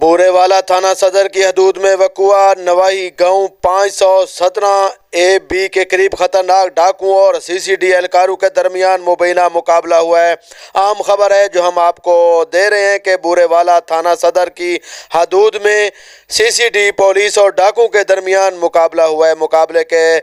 بورے والا تھانہ صدر کی حدود میں وقوع نواحی گاؤں 517A-B کے قریب خطرناک ڈاکوؤں اور CCD اہلکاروں کے درمیان مبینہ مقابلہ ہوا ہے۔ عام خبر ہے جو ہم آپ کو دے رہے ہیں کہ بورے والا تھانہ صدر کی حدود میں CCD پولیس اور ڈاکوؤں کے درمیان مقابلہ ہوا ہے۔ مقابلے کے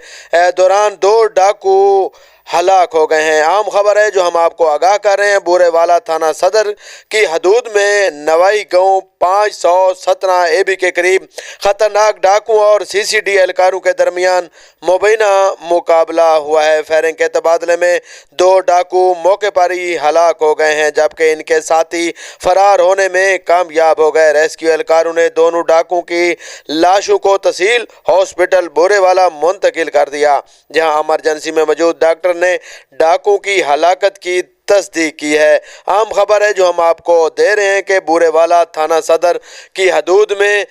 دوران 2 ڈاکو ہلاک ہو گئے ہیں۔ عام خبر ہے جو ہم آپ کو آگاہ کر رہے ہیں، بورے والا تھانہ صدر کی حدود میں نواحی گاؤں 517A-B کے قریب خطرناک ڈاکوؤں اور CCD اہلکاروں کے درمیان مبینہ مقابلہ ہوا ہے۔ فائرنگ کے تبادلے میں 2 ڈاکو موقع پر ہی ہلاک ہو گئے ہیں جبکہ ان کے ساتھی فرار ہونے میں کامیاب ہو گئے۔ ریسکیو اہلکاروں نے دونوں ڈاکوؤں کی لاشوں کو تحصیل ہاسپٹل بورے والا منتقل کر دیا، جہاں ایمرجنسی میں موجود ڈاکٹر نے ڈاکوؤں کی ہلاکت کی تصدیق کی ہے۔ عام خبر ہے جو ہم آپ کو دے رہے ہیں کہ بورے والا تھانہ صدر کی حدود میں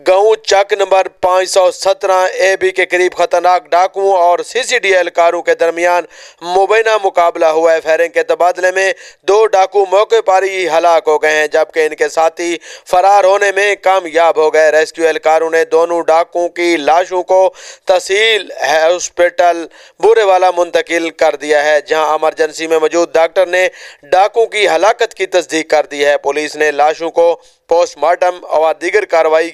گاؤں چک نمبر 517A-B کے قریب خطرناک ڈاکوؤں اور CCD اہلکاروں کے درمیان مبینہ مقابلہ ہوا ہے۔ فائرنگ کے تبادلے میں 2 ڈاکو موقع پر ہی ہلاک ہو گئے ہیں جبکہ ان کے ساتھی فرار ہونے میں کامیاب ہو گئے۔ ریسکیو اہلکاروں نے دونوں ڈاکوؤں کی لاشوں کو تحصیل ہاسپٹل بورے والا منتقل کر دیا ہے، جہاں ایمرجنسی میں موجود ڈاکٹر نے ڈاکوؤں کی ہلاکت کی تصدیق کر دی ہے۔ پولیس نے لاشوں کو پوسٹ مارٹم اور دیگر کارروائی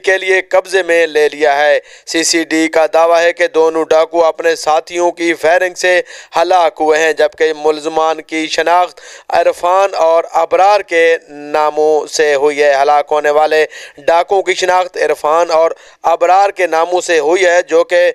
کے لیے قبضے میں لے لیا ہے۔ CCD کا دعویٰ ہے کہ دونوں ڈاکو اپنے ساتھیوں کی فائرنگ سے ہلاک ہوئے ہیں جبکہ ملزمان کی شناخت عرفان اور ابرار کے ناموں سے ہوئی ہے۔ ہلاک ہونے والے ڈاکوؤں کی شناخت عرفان اور ابرار کے ناموں سے ہوئی ہے جو کہ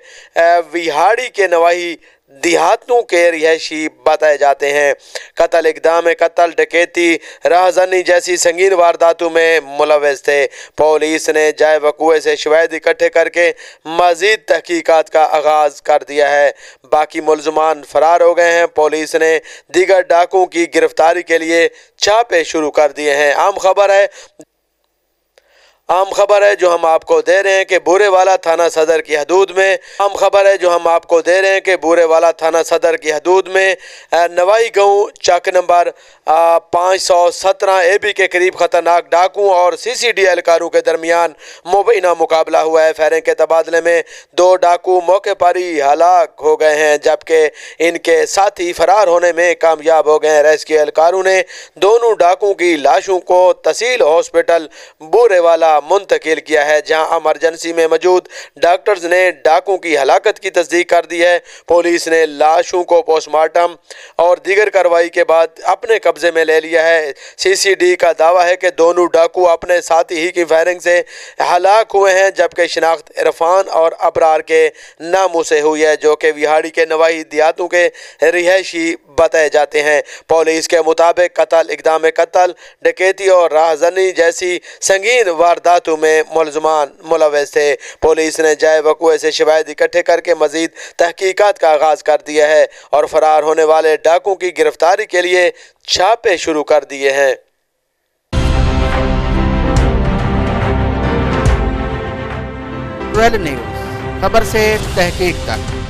ویہاڑی کے نواحی دیہاتوں کے رہائشی بتائے جاتے ہیں۔ قتل، اقدام قتل، ڈکیتی، راہزنی جیسی سنگین وارداتوں میں ملوث تھے۔ پولیس نے جائے وقوع سے شواہد اکٹھے کر کے مزید تحقیقات کا آغاز کر دیا ہے۔ باقی ملزمان فرار ہو گئے ہیں۔ پولیس نے دیگر ڈاکوؤں کی گرفتاری کے لیے چھاپے شروع کر دیے ہیں۔ عام خبر ہے جو ہم آپ کو دے رہے ہیں کہ بورے والا تھانہ صدر کی حدود میں نواحی گاؤں چک نمبر 517A-B کے قریب خطرناک ڈاکوؤں اور CCD اہلکاروں کے درمیان مبینہ مقابلہ ہوا ہے۔ فائرنگ کے تبادلے میں 2 ڈاکو موقع پر ہی ہلاک ہو گئے ہیں جبکہ ان کے ساتھی فرار ہونے میں کامیاب ہو گئے ہیں۔ ریسکیو اہلکاروں نے دونوں ڈاکوؤں کی لاشوں کو تحصیل ہاسپٹل بورے والا منتقل کیا ہے، جہاں ایمرجنسی میں موجود ڈاکٹرز نے ڈاکوؤں کی ہلاکت کی تصدیق کر دی ہے۔ پولیس نے لاشوں کو پوسٹ مارٹم اور دیگر کارروائی کے بعد اپنے قبضے میں لے لیا ہے۔ CCD کا دعویٰ ہے کہ دونوں ڈاکو اپنے ساتھی ہی کی فائرنگ سے ہلاک ہوئے ہیں جبکہ شناخت عرفان اور ابرار کے ناموں سے ہوئی ہے جو کہ ویہاڑی کے نواحی دیہاتوں کے رہائشی بتائے جاتے ہیں۔ پولیس کے مطابق قتل، اقدام قتل، ڈکیتی اور راہزنی جیسی سنگین وارداتوں میں ملزمان ملوث تھے۔ پولیس نے جائے وقوع سے شواہد اکٹھے کر کے مزید تحقیقات کا آغاز کر دیا ہے اور فرار ہونے والے ڈاکوؤں کی گرفتاری کے لیے چھاپے شروع کر دیے ہیں۔ ٹویلو نیوز، خبر سے تحقیق تک۔